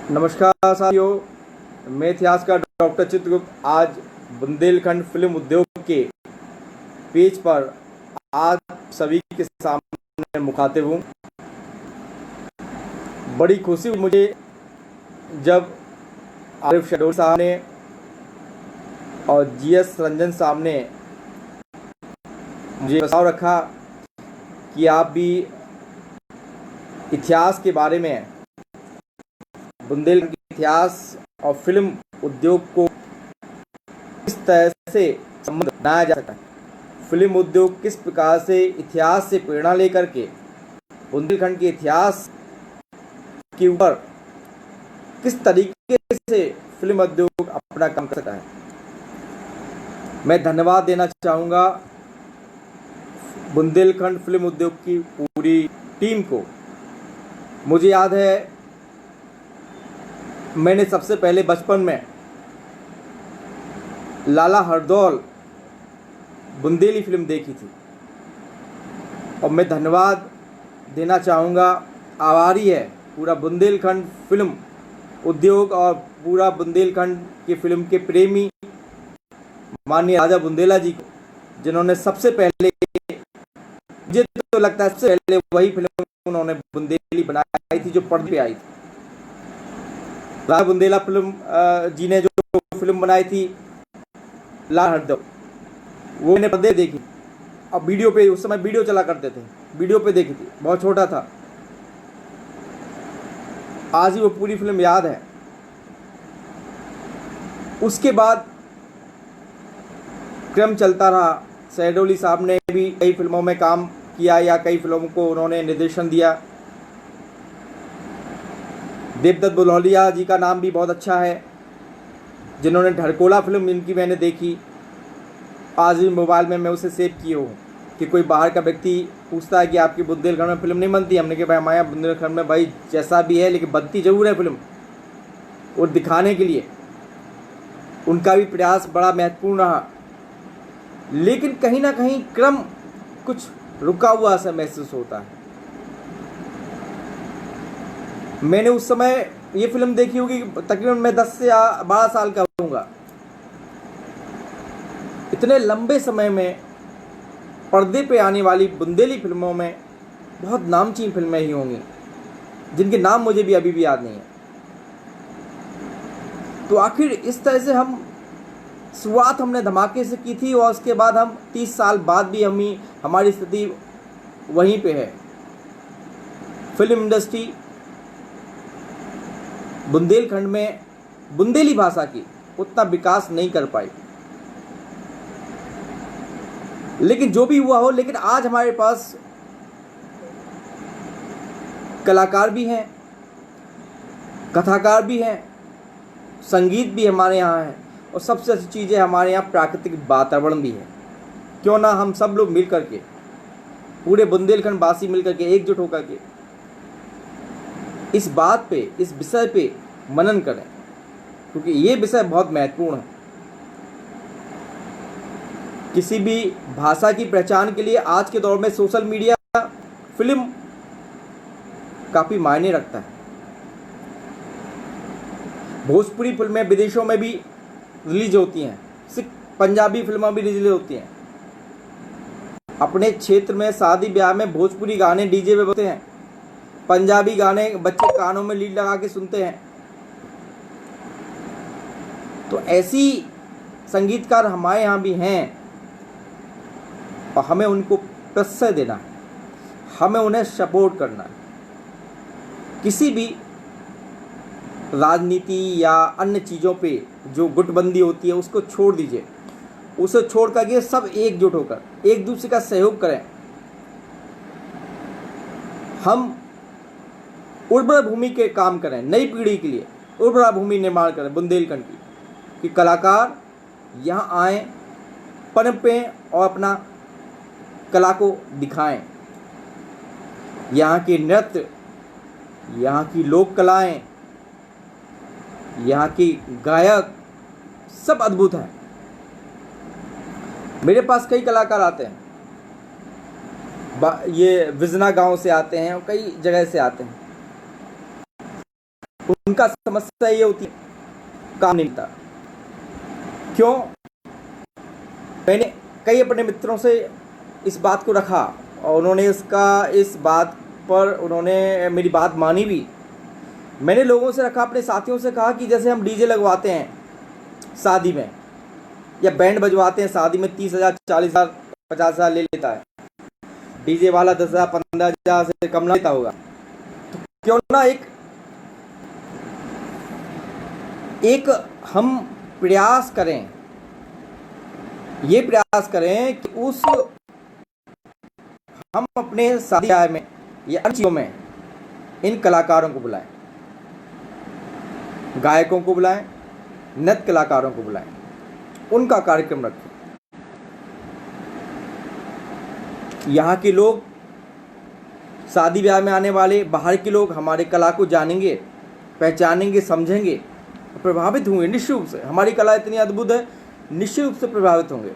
नमस्कार साथियों, मैं इतिहासकार डॉक्टर चित्रगुप्त आज बुंदेलखंड फिल्म उद्योग के पेज पर आज सभी के सामने मुखातिब हूँ। बड़ी खुशी हुई मुझे जब आरिफ शहडोल साहब ने और जीएस रंजन साहब ने मुझे प्रस्ताव रखा कि आप भी इतिहास के बारे में, बुंदेलखंड के इतिहास और फिल्म उद्योग को किस तरह से संबंध बनाया जा सकता है, फिल्म उद्योग किस प्रकार से इतिहास से प्रेरणा लेकर के बुंदेलखंड के इतिहास के ऊपर किस तरीके से फिल्म उद्योग अपना काम कर सकता है। मैं धन्यवाद देना चाहूँगा बुंदेलखंड फिल्म उद्योग की पूरी टीम को। मुझे याद है मैंने सबसे पहले बचपन में लाला हरदौल बुंदेली फिल्म देखी थी और मैं धन्यवाद देना चाहूँगा, आभारी है पूरा बुंदेलखंड फिल्म उद्योग और पूरा बुंदेलखंड की फिल्म के प्रेमी माननीय राजा बुंदेला जी को, जिन्होंने सबसे पहले, मुझे तो लगता है सबसे पहले वही फिल्म उन्होंने बुंदेली बनाई थी जो पर्दे पे आई थी। राजा बुंदेला फिल्म जी ने जो फिल्म बनाई थी लाला हरदौल, वो मैंने पर्दे देखी और वीडियो पे, उस समय वीडियो चला करते थे, वीडियो पे देखी थी, बहुत छोटा था। आज ही वो पूरी फिल्म याद है। उसके बाद क्रम चलता रहा, शहडोली साहब ने भी कई फिल्मों में काम किया या कई फिल्मों को उन्होंने निर्देशन दिया। देवदत्त बुल्होलिया जी का नाम भी बहुत अच्छा है, जिन्होंने ढड़कोला फिल्म इनकी मैंने देखी, आज भी मोबाइल में मैं उसे सेव किए हूँ कि कोई बाहर का व्यक्ति पूछता है कि आपकी बुंदेलखंड में फिल्म नहीं बनती, हमने कहा भाई हमारे यहाँ बुंदेलखंड में भाई जैसा भी है लेकिन बनती जरूर है फिल्म, और दिखाने के लिए उनका भी प्रयास बड़ा महत्वपूर्ण रहा। लेकिन कहीं ना कहीं क्रम कुछ रुका हुआ सा महसूस होता है। मैंने उस समय ये फिल्म देखी होगी, तकरीबन मैं 10 से 12 साल का होऊंगा। इतने लंबे समय में पर्दे पे आने वाली बुंदेली फिल्मों में बहुत नामचीन फिल्में ही होंगी, जिनके नाम मुझे भी अभी भी याद नहीं है। तो आखिर इस तरह से हम शुरुआत हमने धमाके से की थी और उसके बाद हम 30 साल बाद भी हमारी स्थिति वहीं पे है। फिल्म इंडस्ट्री बुंदेलखंड में बुंदेली भाषा की उतना विकास नहीं कर पाई। लेकिन जो भी हुआ हो, लेकिन आज हमारे पास कलाकार भी हैं, कथाकार भी हैं, संगीत भी हमारे यहाँ है और सबसे अच्छी चीज़ है हमारे यहाँ प्राकृतिक वातावरण भी है। क्यों ना हम सब लोग मिल करके, पूरे बुंदेलखंड वासी मिल करके एकजुट होकर के इस बात पे, इस विषय पे मनन करें, क्योंकि ये विषय बहुत महत्वपूर्ण है। किसी भी भाषा की पहचान के लिए आज के दौर में सोशल मीडिया, फिल्म काफ़ी मायने रखता है। भोजपुरी फिल्में विदेशों में भी रिलीज होती हैं, सिर्फ पंजाबी फिल्में भी रिलीज होती हैं। अपने क्षेत्र में शादी ब्याह में भोजपुरी गाने डीजे पे बजते हैं, पंजाबी गाने बच्चे कानों में लीड लगा के सुनते हैं। तो ऐसी संगीतकार हमारे यहाँ भी हैं और हमें उनको प्रश्रय देना है, हमें उन्हें सपोर्ट करना है। किसी भी राजनीति या अन्य चीज़ों पे जो गुटबंदी होती है उसको छोड़ दीजिए, उसे छोड़ करके सब एकजुट होकर एक दूसरे का सहयोग करें। हम उर्वरा भूमि के काम करें, नई पीढ़ी के लिए उर्वरा भूमि निर्माण करें बुंदेलखंड की, कि कलाकार यहाँ आएँ, पनपें और अपना कला को दिखाएं। यहाँ के नृत्य, यहाँ की लोक कलाएं, यहाँ की गायक सब अद्भुत हैं। मेरे पास कई कलाकार आते हैं, ये विजना गांव से आते हैं और कई जगह से आते हैं। उनका समस्या ये होती है काम नहीं मिलता। क्यों? मैंने कई अपने मित्रों से इस बात को रखा और उन्होंने इस बात पर उन्होंने मेरी बात मानी भी। मैंने लोगों से रखा, अपने साथियों से कहा कि जैसे हम डीजे लगवाते हैं शादी में या बैंड बजवाते हैं शादी में, 30,000 40,000 50,000 ले लेता है, डीजे वाला 10,000 15,000 से कम ना लेता होगा। तो क्यों ना एक हम प्रयास करें, ये प्रयास करें कि हम अपने शादी ब्याह में या अन्य चीज़ों में इन कलाकारों को बुलाएं, गायकों को बुलाएं, नृत्य कलाकारों को बुलाएं, उनका कार्यक्रम रखें। यहाँ के लोग, शादी ब्याह में आने वाले बाहर के लोग हमारे कला को जानेंगे, पहचानेंगे, समझेंगे, प्रभावित होंगे। निश्चित रूप से हमारी कला इतनी अद्भुत है, निश्चित रूप से प्रभावित होंगे।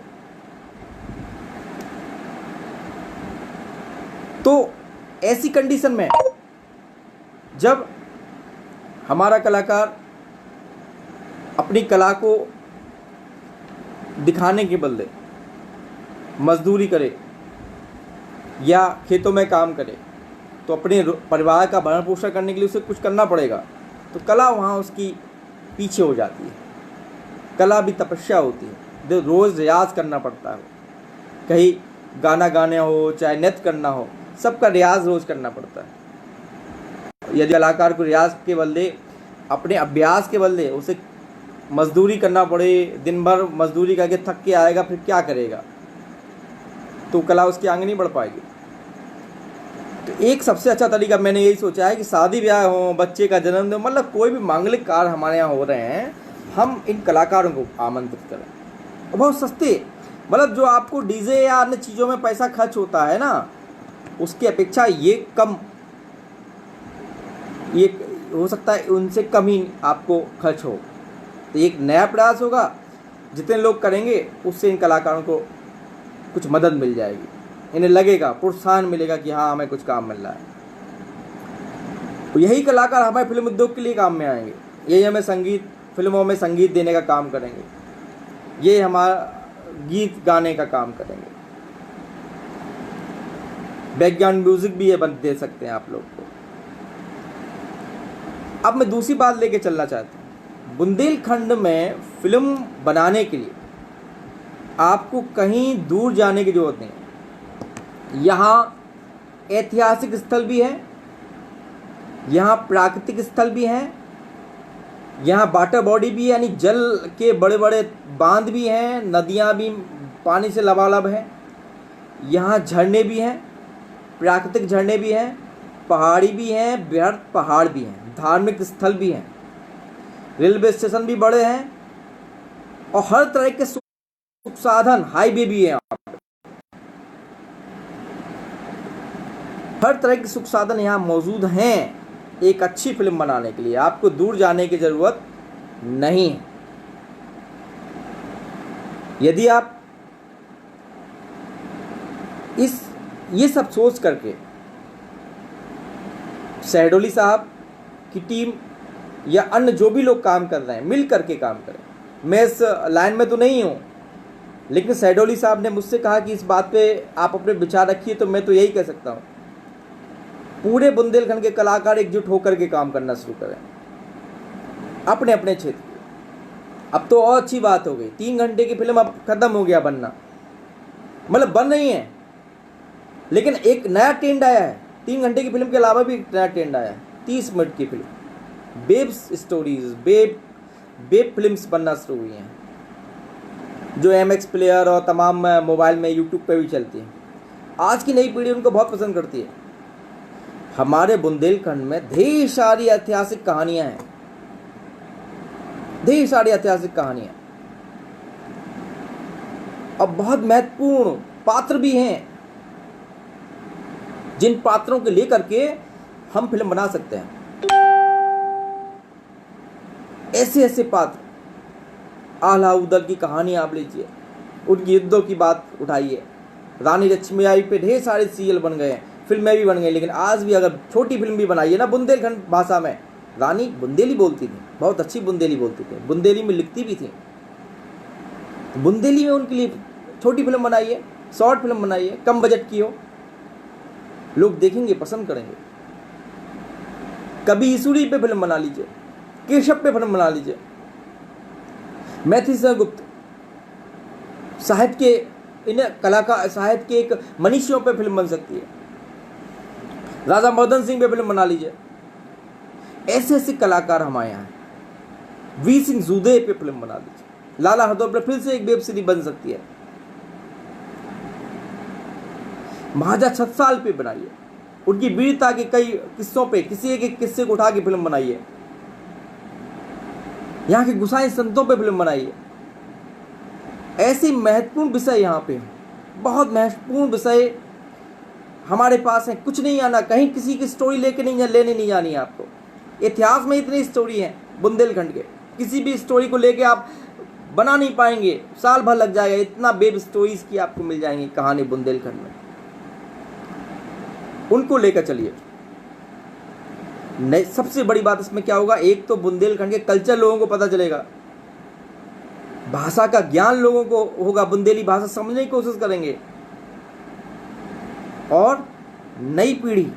तो ऐसी कंडीशन में जब हमारा कलाकार अपनी कला को दिखाने के बदले मजदूरी करे या खेतों में काम करे, तो अपने परिवार का भरण पोषण करने के लिए उसे कुछ करना पड़ेगा। तो कला वहाँ उसकी पीछे हो जाती है। कला भी तपस्या होती है, जो रोज़ रियाज करना पड़ता है। कहीं गाना गाने हो, चाहे नृत्य करना हो, सबका रियाज रोज़ करना पड़ता है। यदि कलाकार को रियाज के बदले, अपने अभ्यास के बदले उसे मजदूरी करना पड़े, दिन भर मजदूरी करके थक के आएगा, फिर क्या करेगा? तो कला उसकी आगे नहीं बढ़ पाएगी। तो एक सबसे अच्छा तरीका मैंने यही सोचा है कि शादी ब्याह हो, बच्चे का जन्मदिन, मतलब कोई भी मांगलिक कार्य हमारे यहाँ हो रहे हैं, हम इन कलाकारों को आमंत्रित करें। और बहुत सस्ते, मतलब जो आपको डीजे या अन्य चीज़ों में पैसा खर्च होता है ना, उसकी अपेक्षा ये कम, ये हो सकता है उनसे कम ही आपको खर्च हो। तो एक नया प्रयास होगा, जितने लोग करेंगे उससे इन कलाकारों को कुछ मदद मिल जाएगी, इन्हें लगेगा, प्रोत्साहन मिलेगा कि हाँ हमें कुछ काम मिल रहा है। तो यही कलाकार हमारे फिल्म उद्योग के लिए काम में आएंगे, यही हमें फिल्मों में संगीत देने का काम करेंगे, ये हमारा गीत गाने का काम करेंगे, बैकग्राउंड म्यूजिक भी ये दे सकते हैं आप लोग को। अब मैं दूसरी बात लेके चलना चाहता हूँ। बुंदेलखंड में फिल्म बनाने के लिए आपको कहीं दूर जाने की जरूरत नहीं है। यहाँ ऐतिहासिक स्थल भी है, यहाँ प्राकृतिक स्थल भी हैं, यहाँ वाटर बॉडी भी है, यानी जल के बड़े बड़े बांध भी हैं, नदियाँ भी पानी से लबालब हैं, यहाँ झरने भी हैं, प्राकृतिक झरने भी हैं, पहाड़ी भी हैं, बृहद पहाड़ भी हैं, धार्मिक स्थल भी हैं, रेलवे स्टेशन भी बड़े हैं और हर तरह के सुख साधन, हाईवे भी है। हर तरह के सुख साधन यहाँ मौजूद हैं एक अच्छी फिल्म बनाने के लिए। आपको दूर जाने की जरूरत नहीं है। यदि आप ये सब सोच करके शहडोली साहब की टीम या अन्य जो भी लोग काम कर रहे हैं मिल करके काम करें। मैं इस लाइन में तो नहीं हूँ, लेकिन शहडोली साहब ने मुझसे कहा कि इस बात पे आप अपने विचार रखिए, तो मैं तो यही कह सकता हूँ, पूरे बुंदेलखंड के कलाकार एकजुट होकर के काम करना शुरू करें अपने अपने क्षेत्र। अब तो और अच्छी बात हो गई, 3 घंटे की फिल्म अब खत्म हो गया बनना, मतलब बन रही है, लेकिन एक नया ट्रेंड आया है। 3 घंटे की फिल्म के अलावा भी एक नया ट्रेंड आया है, 30 मिनट की film, web stories, web films बनना शुरू हुई हैं, जो MX प्लेयर और तमाम मोबाइल में यूट्यूब पे भी चलती हैं। आज की नई पीढ़ी उनको बहुत पसंद करती है। हमारे बुंदेलखंड में ढेर सारी ऐतिहासिक कहानियां हैं, ढेर सारी ऐतिहासिक कहानियां, और बहुत महत्वपूर्ण पात्र भी हैं, जिन पात्रों को लेकर के हम फिल्म बना सकते हैं। ऐसे ऐसे पात्र, आला उदल की कहानी आप लीजिए, उनकी युद्धों की बात उठाइए, रानी लक्ष्मीबाई पे ढेर सारे सीरियल बन गए हैं, फिल्में भी बन गई, लेकिन आज भी अगर छोटी फिल्म भी बनाइए ना बुंदेलखंड भाषा में, रानी बुंदेली बोलती थी, बहुत अच्छी बुंदेली बोलती थी, बुंदेली में लिखती भी थी। बुंदेली में उनके लिए छोटी फिल्म बनाई है, शॉर्ट फिल्म बनाई है, कम बजट की हो, लोग देखेंगे, पसंद करेंगे। कभी ईसुरी पे फिल्म बना लीजिए, केशव पे फिल्म बना लीजिए, मैथिली सिंह गुप्त, साहित्य के इन कलाकार, साहित्य के एक मनीषियों पे फिल्म बन सकती है। राजा मर्दन सिंह पे फिल्म बना लीजिए। ऐसे ऐसे कलाकार हमारे यहाँ हैं। वी सिंह जूदे पे फिल्म बना लीजिए। लाला हरदौल पे फिर से एक वेब सीरीज बन सकती है। महाराजा छत्साल पे बनाइए, उनकी वीरता के कई किस्सों पे किसी एक किस्से को उठा के फिल्म बनाइए। यहाँ के गुसाई संतों पे फिल्म बनाइए। ऐसी महत्वपूर्ण विषय यहाँ पे हैं, बहुत महत्वपूर्ण विषय हमारे पास है। कुछ नहीं आना, कहीं किसी की स्टोरी लेने नहीं जानी है आपको। इतिहास में इतनी स्टोरी है बुंदेलखंड के, किसी भी स्टोरी को लेके आप बना नहीं पाएंगे, साल भर लग जाएगा। इतना वेब स्टोरीज की आपको मिल जाएंगी कहानी बुंदेलखंड में। उनको लेकर चलिए। सबसे बड़ी बात इसमें क्या होगा, एक तो बुंदेलखंड के कल्चर लोगों को पता चलेगा, भाषा का ज्ञान लोगों को होगा, बुंदेली भाषा समझने की कोशिश करेंगे। और नई पीढ़ी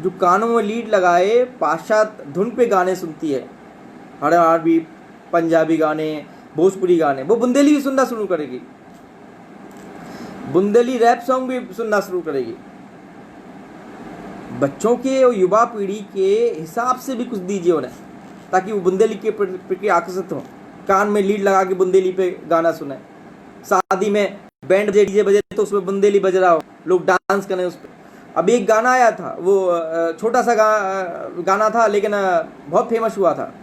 जो कानों में लीड लगाए पाश्चात्य धुन पे गाने सुनती है, हरियाणवी, पंजाबी गाने, भोजपुरी गाने, वो बुंदेली भी सुनना शुरू करेगी। बुंदेली रैप सॉन्ग भी सुनना शुरू करेगी। बच्चों के और युवा पीढ़ी के हिसाब से भी कुछ दीजिए उन्हें, ताकि वो बुंदेली के प्रति आकर्षित हो, कान में लीड लगा के बुंदेली पे गाना सुने। शादी में बैंड बजे, डीजे बजे तो उसमें बुंदेली बज रहा हो, लोग डांस करें उस पर। अब एक गाना आया था, वो छोटा सा गाना था, लेकिन बहुत फेमस हुआ था।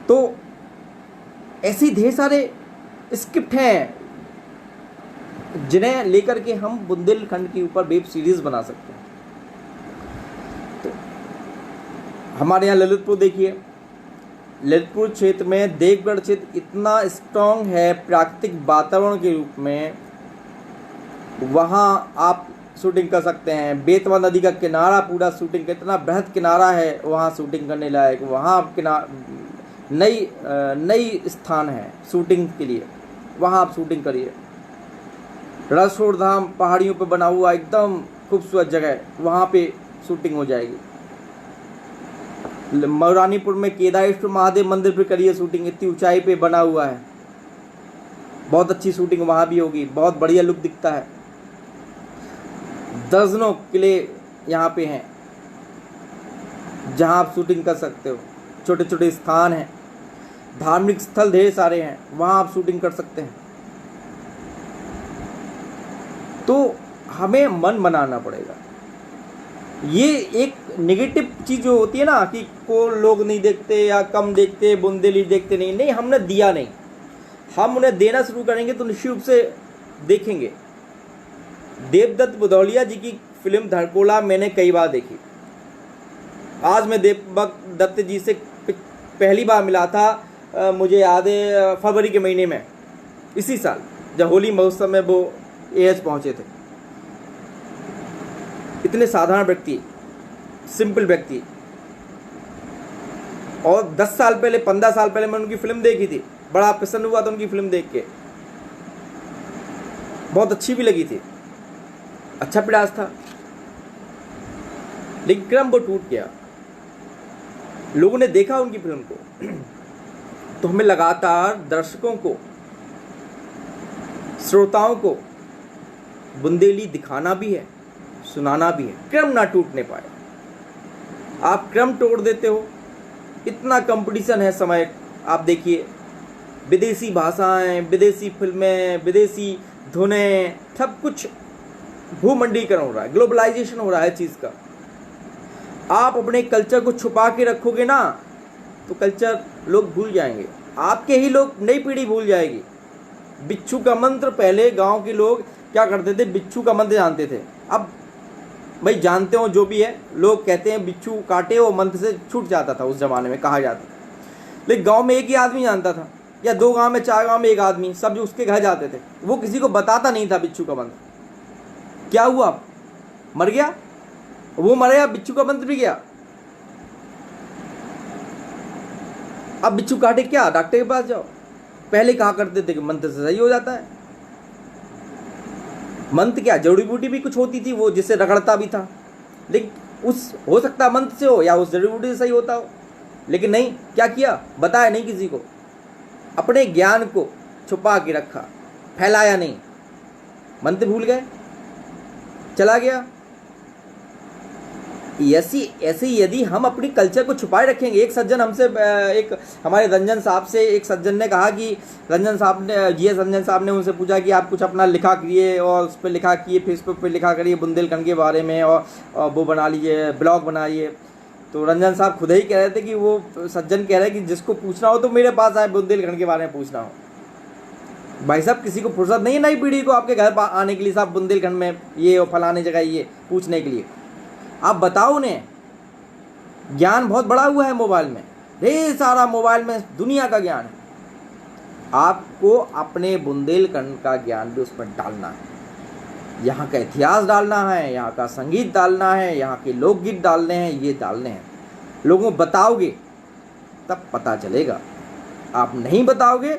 तो ऐसी ढेर सारे स्क्रिप्ट हैं जिन्हें लेकर के हम बुंदेलखंड के ऊपर वेब सीरीज बना सकते हैं। तो हमारे यहाँ ललितपुर देखिए, ललितपुर क्षेत्र में देवगढ़ क्षेत्र इतना स्ट्रॉन्ग है प्राकृतिक वातावरण के रूप में, वहाँ आप शूटिंग कर सकते हैं। बेतवा नदी का किनारा पूरा शूटिंग का इतना बृहद किनारा है, वहाँ शूटिंग करने लायक। वहाँ नई स्थान है शूटिंग के लिए, वहाँ आप शूटिंग करिए। रणछोड़ धाम पहाड़ियों पे बना हुआ एकदम खूबसूरत जगह, वहाँ पे शूटिंग हो जाएगी। मौरानीपुर में केदारेश्वर महादेव मंदिर पे करिए शूटिंग, इतनी ऊंचाई पे बना हुआ है, बहुत अच्छी शूटिंग वहाँ भी होगी, बहुत बढ़िया लुक दिखता है। दर्जनों किले यहाँ पे हैं जहाँ आप शूटिंग कर सकते हो। छोटे छोटे स्थान हैं, धार्मिक स्थल ढेर सारे हैं, वहाँ आप शूटिंग कर सकते हैं। तो हमें मन बनाना पड़ेगा। ये एक नेगेटिव चीज़ जो होती है ना कि को लोग नहीं देखते या कम देखते, बुंदेली देखते नहीं, हमने दिया नहीं, हम उन्हें देना शुरू करेंगे तो निश्चित रूप से देखेंगे। देवदत्त बुधौलिया जी की फिल्म धड़कोला मैंने कई बार देखी। आज मैं देवदत्त जी से पहली बार मिला था, मुझे याद है फरवरी के महीने में, इसी साल जब होली महोत्सव में वो एएच पहुंचे थे। इतने साधारण व्यक्ति, सिंपल व्यक्ति, और 10 साल पहले 15 साल पहले मैंने उनकी फिल्म देखी थी, बड़ा प्रसन्न हुआ था उनकी फिल्म देख के, बहुत अच्छी भी लगी थी, अच्छा प्रयास था। लेकिन क्रम वो टूट गया, लोगों ने देखा उनकी फिल्म को। तो हमें लगातार दर्शकों को, श्रोताओं को बुंदेली दिखाना भी है, सुनाना भी है, क्रम ना टूटने पाए। आप क्रम तोड़ देते हो, इतना कंपटीशन है समय। आप देखिए विदेशी भाषाएं, विदेशी फिल्में, विदेशी धुनें, सब कुछ भूमंडलीकरण हो रहा है, ग्लोबलाइजेशन हो रहा है चीज़ का। आप अपने कल्चर को छुपा के रखोगे ना तो कल्चर लोग भूल जाएंगे, आपके ही लोग, नई पीढ़ी भूल जाएगी। बिच्छू का मंत्र, पहले गांव के लोग क्या करते थे, बिच्छू का मंत्र जानते थे। अब भाई जानते हो जो भी है, लोग कहते हैं बिच्छू काटे वो मंत्र से छूट जाता था, उस जमाने में कहा जाता था। लेकिन गांव में एक ही आदमी जानता था, या 2 गांव में 4 गांव में एक आदमी, सब जो उसके घर जाते थे, वो किसी को बताता नहीं था बिच्छू का मंत्र। क्या हुआ, मर गया, वो मर गया, बिच्छू का मंत्र भी गया। अब बिच्छू काटे क्या, डॉक्टर के पास जाओ। पहले कहा करते थे कि मंत्र से सही हो जाता है। मंत्र क्या, जड़ी बूटी भी कुछ होती थी वो, जिससे रगड़ता भी था, लेकिन उस हो सकता है मंत्र से हो या उस जड़ी बूटी से सही होता हो, लेकिन नहीं, क्या किया, बताया नहीं किसी को, अपने ज्ञान को छुपा के रखा, फैलाया नहीं, मंत्र भूल गए, चला गया। ऐसे यदि हम अपनी कल्चर को छुपाए रखेंगे। एक सज्जन हमसे, एक हमारे रंजन साहब से एक सज्जन ने कहा कि रंजन साहब ने उनसे पूछा कि आप कुछ अपना लिखा करिए और उस पर लिखा किए, फेसबुक पे लिखा करिए बुंदेलखंड के बारे में, और वो बना लीजिए, ब्लॉग बनाइए। तो रंजन साहब खुद ही कह रहे थे कि वो सज्जन कह रहे हैं कि जिसको पूछना हो तो मेरे पास आए, बुंदेलखंड के बारे में पूछना हो। भाई साहब, किसी को फुर्सत नहीं है नई पीढ़ी को आपके घर आने के लिए, साहब बुंदेलखंड में ये और फलाने जगह ये पूछने के लिए। आप बताओ उन्हें, ज्ञान बहुत बड़ा हुआ है मोबाइल में, ढेर सारा मोबाइल में दुनिया का ज्ञान है। आपको अपने बुंदेलखंड का ज्ञान भी उसमें डालना है, यहाँ का इतिहास डालना है, यहाँ का संगीत डालना है, यहाँ के लोकगीत डालने हैं, ये डालने हैं। लोगों को बताओगे तब पता चलेगा, आप नहीं बताओगे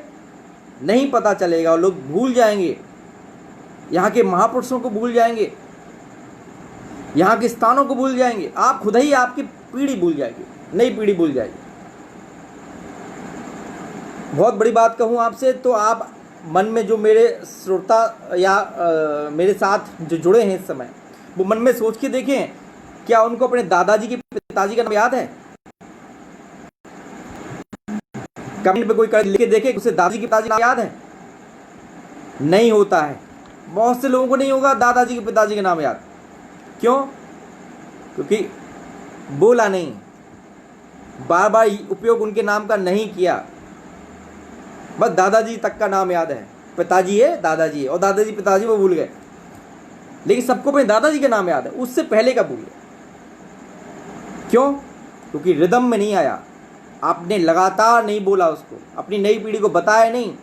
नहीं पता चलेगा, और लोग भूल जाएंगे, यहाँ के महापुरुषों को भूल जाएंगे, यहाँ के स्थानों को भूल जाएंगे। आप खुद ही, आपकी पीढ़ी भूल जाएगी, नई पीढ़ी भूल जाएगी। बहुत बड़ी बात कहूँ आपसे, तो आप मन में जो मेरे श्रोता या मेरे साथ जो जुड़े हैं इस समय, वो मन में सोच के देखें, क्या उनको अपने दादाजी के पिताजी का नाम याद है? कमेंट पे कोई कर लिख के देखे उसे दादाजी के पिताजी का नाम याद है? नहीं होता है, बहुत से लोगों को नहीं होगा दादाजी के पिताजी का नाम याद। क्यों? क्योंकि बोला नहीं, बार बार उपयोग उनके नाम का नहीं किया, बस दादाजी तक का नाम याद है, पिताजी है दादाजी है, और दादाजी पिताजी वो भूल गए। लेकिन सबको अपने दादाजी का नाम याद है, उससे पहले का भूल गए। क्यों? क्योंकि रिदम में नहीं आया, आपने लगातार नहीं बोला उसको, अपनी नई पीढ़ी को बताया नहीं।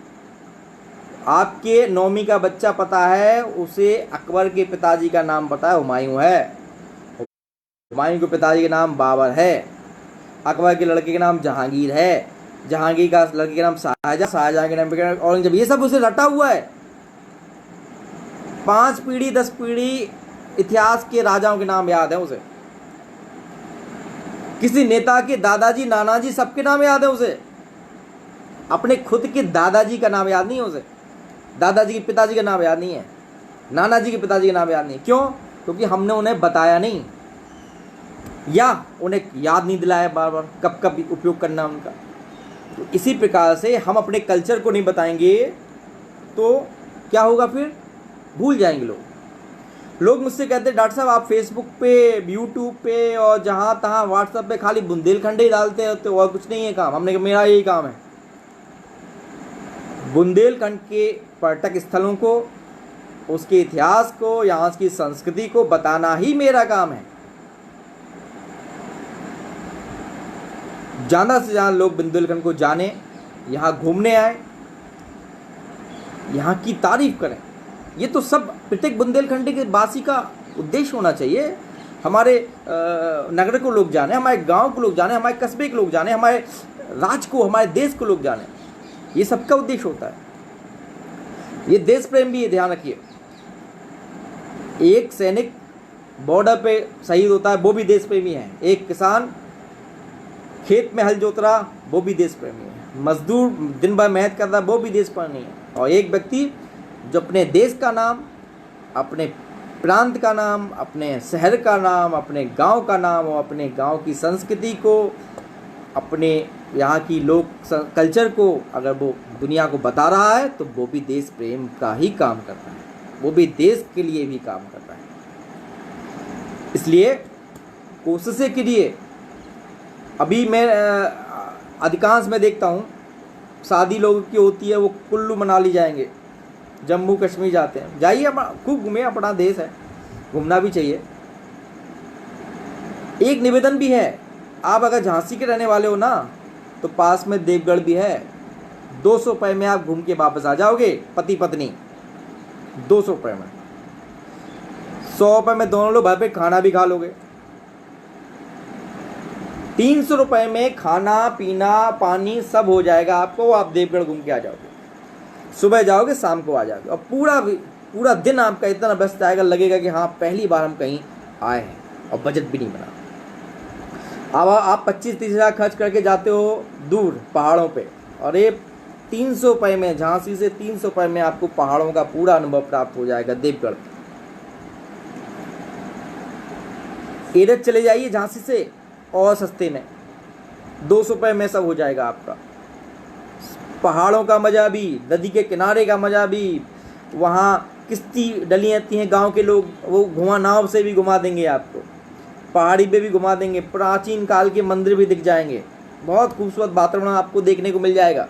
आपके 9वीं का बच्चा पता है, उसे अकबर के पिताजी का नाम पता है, हुमायूं है, हुमायूं के पिताजी का नाम बाबर है, अकबर के लड़के का नाम जहांगीर है, जहांगीर का लड़के का नाम शाहजहां, शाहजहां के नाम औरंगजेब। ये सब उसे रटा हुआ है। 5 पीढ़ी 10 पीढ़ी इतिहास के राजाओं के नाम याद है उसे। किसी नेता के दादाजी नानाजी सबके नाम याद है उसे, अपने खुद के दादाजी का नाम याद नहीं है उसे। दादाजी के पिताजी का नाम याद नहीं है, नानाजी के पिताजी का नाम याद नहीं। क्यों? क्योंकि हमने उन्हें बताया नहीं, या उन्हें याद नहीं दिलाया बार बार कब कब उपयोग करना उनका। तो इसी प्रकार से हम अपने कल्चर को नहीं बताएंगे तो क्या होगा, फिर भूल जाएंगे लोग मुझसे कहते हैं डॉक्टर साहब आप फेसबुक पे, यूट्यूब पे और जहाँ तहाँ व्हाट्सएप पे खाली बुंदेलखंड ही डालते होते, और कुछ नहीं है काम। हमने कहा मेरा यही काम है, बुंदेलखंड के पर्यटक स्थलों को, उसके इतिहास को, यहाँ की संस्कृति को बताना ही मेरा काम है। ज़्यादा से ज़्यादा लोग बुंदेलखंड को जाने, यहाँ घूमने आए, यहाँ की तारीफ करें। ये तो सब प्रत्येक बुंदेलखंडी के वासी का उद्देश्य होना चाहिए। हमारे नगर को लोग जाने, हमारे गांव को लोग जाने, हमारे कस्बे के लोग जाने, हमारे राज्य को, हमारे देश को लोग जाने, ये सबका उद्देश्य होता है। ये देश प्रेम भी है, ध्यान रखिए। एक सैनिक बॉर्डर पे शहीद होता है, वो भी देश प्रेमी है। एक किसान खेत में हल जोत रहा, वो भी देश प्रेमी है। मजदूर दिन भर मेहनत कर रहा, वो भी देश प्रेमी है। और एक व्यक्ति जो अपने देश का नाम, अपने प्रांत का नाम, अपने शहर का नाम, अपने गांव का नाम और अपने गांव की संस्कृति को, अपने यहाँ की लोक कल्चर को अगर वो दुनिया को बता रहा है तो वो भी देश प्रेम का ही काम करता है, वो भी देश के लिए भी काम करता है। इसलिए कोशिशें कीजिए। अभी मैं अधिकांश मैं देखता हूँ शादी लोगों की होती है, वो कुल्लू मनाली जाएंगे, जम्मू कश्मीर जाते हैं। जाइए, खूब घूमिए, अपना देश है, घूमना भी चाहिए। एक निवेदन भी है, आप अगर झांसी के रहने वाले हो ना तो पास में देवगढ़ भी है, 200 रुपये में आप घूम के वापस आ जाओगे, पति पत्नी, 200 रुपये में। 100 रुपये में दोनों लोग भरपेट खाना भी खा लोगे। 300 रुपये में खाना पीना पानी सब हो जाएगा आपको। आप देवगढ़ घूम के आ जाओगे, सुबह जाओगे शाम को आ जाओगे, और पूरा दिन आपका इतना व्यस्त आएगा, लगेगा कि हाँ पहली बार हम कहीं आए हैं, और बजट भी नहीं बना। अब आप 25-30 हज़ार खर्च करके जाते हो दूर पहाड़ों पे, और ये 300 रुपये में, झांसी से 300 रुपये में आपको पहाड़ों का पूरा अनुभव प्राप्त हो जाएगा देवगढ़। इधर चले जाइए झांसी से और सस्ते में 200 रुपये में सब हो जाएगा आपका। पहाड़ों का मज़ा भी, नदी के किनारे का मज़ा भी, वहाँ किश्ती डली रहती हैं गांव के लोग, वो नाव से भी घुमा देंगे आपको, पहाड़ी पे भी घुमा देंगे, प्राचीन काल के मंदिर भी दिख जाएंगे, बहुत खूबसूरत वातावरण आपको देखने को मिल जाएगा।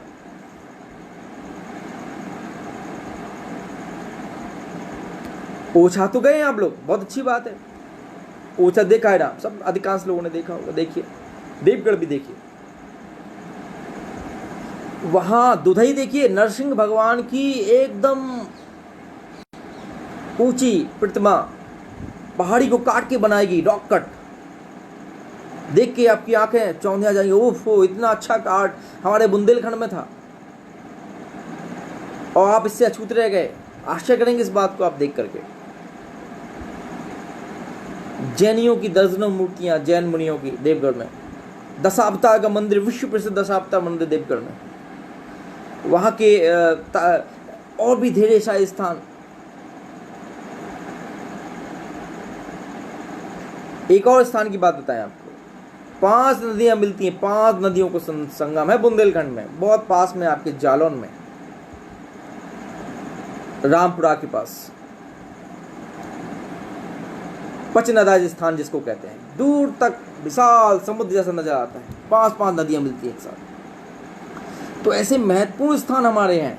ओछा तो गए आप लोग, बहुत अच्छी बात है, ओछा देखा है ना, सब अधिकांश लोगों ने देखा होगा। देखिए देवगढ़ भी देखिए, वहाँ दुधई देखिए, नरसिंह भगवान की एकदम ऊंची प्रतिमा, पहाड़ी को काट के बनाएगी, रॉक कट, देख के आपकी आंखें चौंधिया जाएंगी, ओफो इतना अच्छा काट हमारे बुंदेलखंड में था, और आप इससे अछूत रह गए। आश्चर्य करेंगे इस बात को आप देख करके। जैनियों की दर्जनों मूर्तियां, जैन मुनियों की देवगढ़ में, दशावतार का मंदिर, विश्व प्रसिद्ध दशावतार मंदिर देवगढ़ में, वहाँ के और भी ढेर सारे स्थान। एक और स्थान की बात बताएं आपको, 5 नदियां मिलती हैं, 5 नदियों को संगम है बुंदेलखंड में, बहुत पास में आपके जालौन में, रामपुरा के पास, पचनदा स्थान जिसको कहते हैं, दूर तक विशाल समुद्र जैसा नजर आता है, 5 नदियां मिलती हैं एक साथ। तो ऐसे महत्वपूर्ण स्थान हमारे हैं,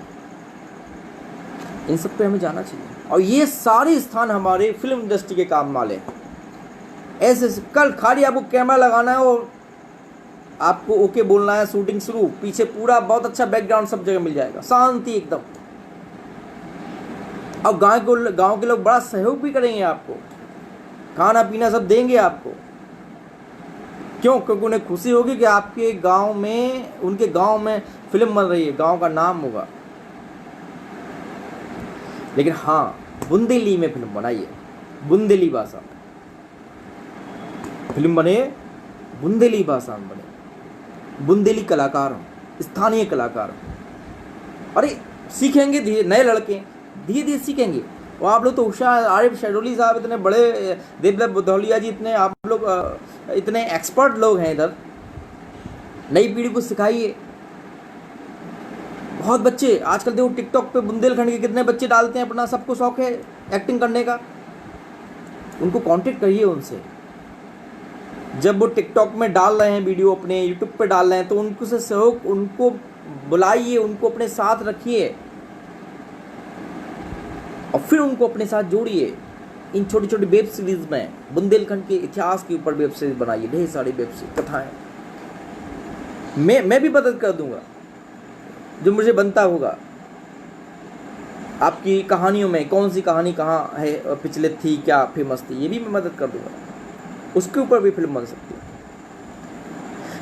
इन सब पे हमें जाना चाहिए, और ये सारे स्थान हमारे फिल्म इंडस्ट्री के काम वाले हैं। ऐसे कल खाली आपको कैमरा लगाना है और आपको ओके बोलना है, शूटिंग शुरू, पीछे पूरा बहुत अच्छा बैकग्राउंड सब जगह मिल जाएगा, शांति एकदम। अब गांव के लोग बड़ा सहयोग भी करेंगे आपको, खाना पीना सब देंगे आपको। क्यों? क्योंकि उन्हें खुशी होगी कि आपके गांव में, उनके गांव में फिल्म बन रही है, गांव का नाम होगा। लेकिन हाँ, बुंदेली में फिल्म बनाइए, बुंदेली भाषा फिल्म बने, बुंदेली भाषा में बने, बुंदेली कलाकार हो, स्थानीय कलाकार हो। अरे सीखेंगे धीरे, नए लड़के धीरे धीरे सीखेंगे। और आप लोग तो उषा आरिफ शहडोली साहब इतने बड़े, देवदत्त बुधौलिया जी इतने, आप लोग इतने एक्सपर्ट लोग हैं इधर, नई पीढ़ी को सिखाइए। बहुत बच्चे आजकल देखो टिकटॉक पे बुंदेलखंड के कितने बच्चे डालते हैं अपना, सबको शौक है एक्टिंग करने का, उनको कांटेक्ट करिए उनसे। जब वो टिकटॉक में डाल रहे हैं वीडियो, अपने यूट्यूब पे डाल रहे हैं, तो उनको से सहयोग, उनको बुलाइए, उनको अपने साथ रखिए, और फिर उनको अपने साथ जोड़िए। इन छोटी छोटी वेब सीरीज में बुंदेलखंड के इतिहास के ऊपर वेब सीरीज बनाइए, ढेर सारी वेब सीरीज कथाएं। मैं भी मदद कर दूंगा जो मुझे बनता होगा। आपकी कहानियों में कौन सी कहानी कहाँ है, पिछले थी, क्या फेमस थी, ये भी मैं मदद कर दूंगा, उसके ऊपर भी फिल्म बन सकती है।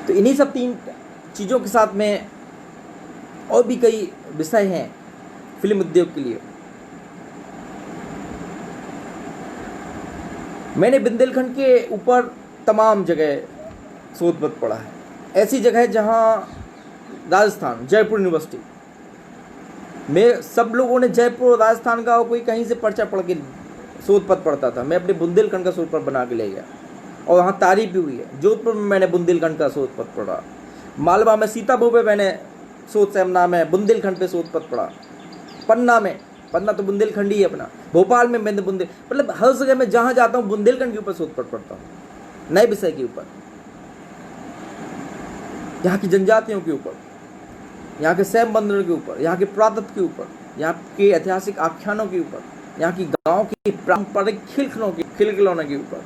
तो इन्हीं सब 3 चीज़ों के साथ में और भी कई विषय हैं फिल्म उद्योग के लिए। मैंने बुंदेलखंड के ऊपर तमाम जगह शोध पत्र पढ़ा है। ऐसी जगह है जहाँ राजस्थान, जयपुर यूनिवर्सिटी में सब लोगों ने जयपुर राजस्थान का कोई कहीं से पर्चा पढ़ के शोध पत्र पढ़ता था, मैं अपने बुंदेलखंड का शोध पत्र बना के ले गया, और वहाँ तारीफ भी हुई है। जोधपुर में मैंने बुंदेलखंड का शोध पत्र पढ़ा, मालवा में सीतापुर पे मैंने शोध सेमिनार में बुंदेलखंड पे शोध पत्र पढ़ा, पन्ना तो बुंदेलखंड ही है अपना, भोपाल में मैंने मतलब हर जगह मैं जहाँ जाता हूँ बुंदेलखंड के ऊपर शोध पत्र पढ़ता हूँ, नए विषय के ऊपर, यहाँ की जनजातियों के ऊपर, यहाँ के शैव मंदिरों के ऊपर, यहाँ के पुरातत्व के ऊपर, यहाँ के ऐतिहासिक आख्यानों के ऊपर, यहाँ की गाँव की पारंपरिक खिलखिलौने के ऊपर,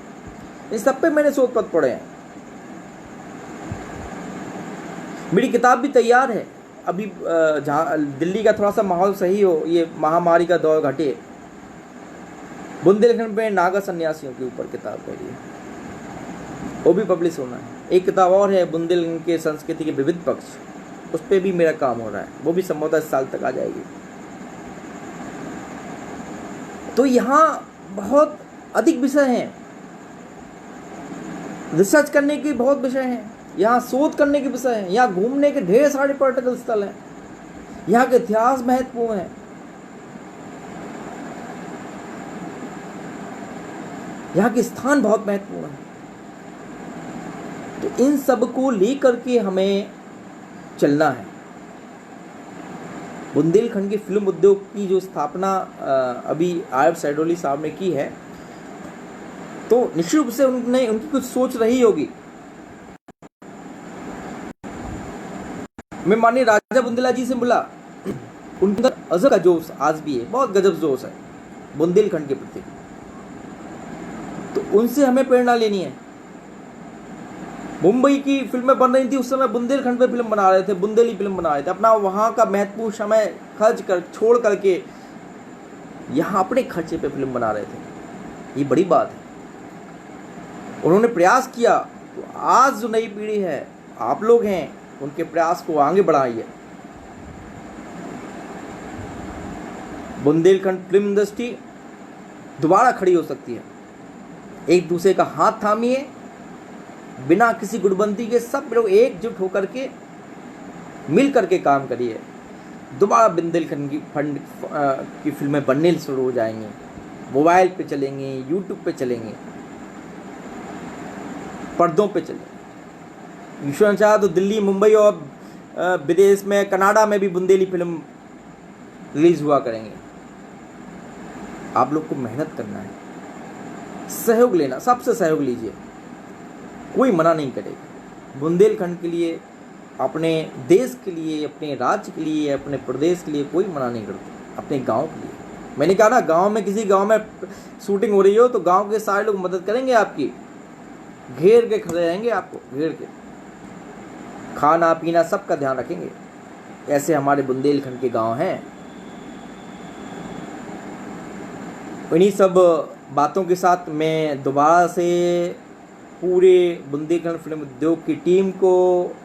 इन सब पे मैंने शोध पत्र पढ़े हैं। मेरी किताब भी तैयार है, अभी जहाँ दिल्ली का थोड़ा सा माहौल सही हो, ये महामारी का दौर घटे, बुंदेलखंड में नागा सन्यासियों के ऊपर किताब है ये, वो भी पब्लिश होना है। एक किताब और है बुंदेलखंड के संस्कृति के विविध पक्ष, उस पर भी मेरा काम हो रहा है, वो भी संभवतः इस साल तक आ जाएगी। तो यहाँ बहुत अधिक विषय हैं, रिसर्च करने के बहुत विषय हैं, यहाँ शोध करने के विषय हैं, यहाँ घूमने के ढेर सारे पर्यटक स्थल हैं, यहाँ के इतिहास महत्वपूर्ण है, यहाँ के स्थान बहुत महत्वपूर्ण है। तो इन सब को लेकर के हमें चलना है। बुंदेलखंड के फिल्म उद्योग की जो स्थापना अभी आयब सैडोली साहब ने की है, तो निश्चित रूप से उनकी कुछ सोच रही होगी। मैं माननीय राजा बुंदेला जी से मिला, उनके अंदर अजब का जोश आज भी है, बहुत गजब जोश है बुंदेलखंड के प्रति। तो उनसे हमें प्रेरणा लेनी है। मुंबई की फिल्में बन रही थी उस समय, बुंदेलखंड पे फिल्म बना रहे थे, बुंदेली फिल्म बना रहे थे, अपना वहाँ का महत्वपूर्ण समय खर्च कर छोड़ करके यहाँ अपने खर्चे पे फिल्म बना रहे थे। ये बड़ी बात है, उन्होंने प्रयास किया। तो आज जो नई पीढ़ी है, आप लोग हैं, उनके प्रयास को आगे बढ़ाइए। बुंदेलखंड फिल्म इंडस्ट्री दोबारा खड़ी हो सकती है। एक दूसरे का हाथ थामिए, बिना किसी गुटबंदी के सब लोग एकजुट होकर के मिल करके काम करिए। दोबारा बुंदेलखंड की फिल्में बनने शुरू हो जाएंगी, मोबाइल पे चलेंगे, यूट्यूब पे चलेंगे, पर्दों पे चलेंगे। ईश्वर चाहे तो दिल्ली, मुंबई और विदेश में, कनाडा में भी बुंदेली फिल्म रिलीज हुआ करेंगे। आप लोग को मेहनत करना है, सहयोग लेना, सबसे सहयोग लीजिए, कोई मना नहीं करेगा। बुंदेलखंड के लिए, अपने देश के लिए, अपने राज्य के लिए, अपने प्रदेश के लिए कोई मना नहीं करता, अपने गांव के लिए। मैंने कहा ना, गांव में किसी गांव में शूटिंग हो रही हो तो गांव के सारे लोग मदद करेंगे आपकी, घेर के खड़े रहेंगे, आपको घेर के खाना पीना सबका ध्यान रखेंगे। ऐसे हमारे बुंदेलखंड के गांव हैं। इन्हीं सब बातों के साथ मैं दोबारा से पूरे बुंदेलखंड फिल्म उद्योग की टीम को,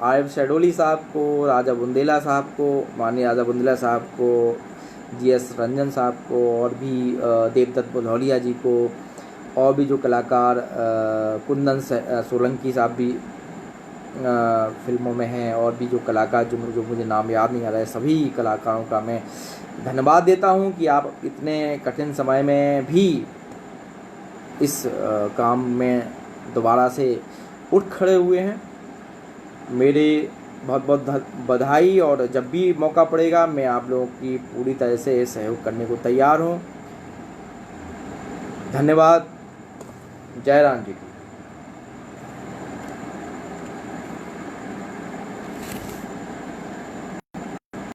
आयब सैडोली साहब को, राजा बुंदेला साहब को, माननीय राजा बुंदेला साहब को, GS रंजन साहब को, और भी देवदत्त बुधौलिया जी को, और भी जो कलाकार, कुंदन सोलंकी साहब भी फिल्मों में हैं, और भी जो कलाकार जो मुझे नाम याद नहीं आ रहा है, सभी कलाकारों का मैं धन्यवाद देता हूं कि आप इतने कठिन समय में भी इस काम में दोबारा से उठ खड़े हुए हैं। मेरे बहुत बहुत बधाई, और जब भी मौका पड़ेगा मैं आप लोगों की पूरी तरह से सहयोग करने को तैयार हूं। धन्यवाद। जय राम जी।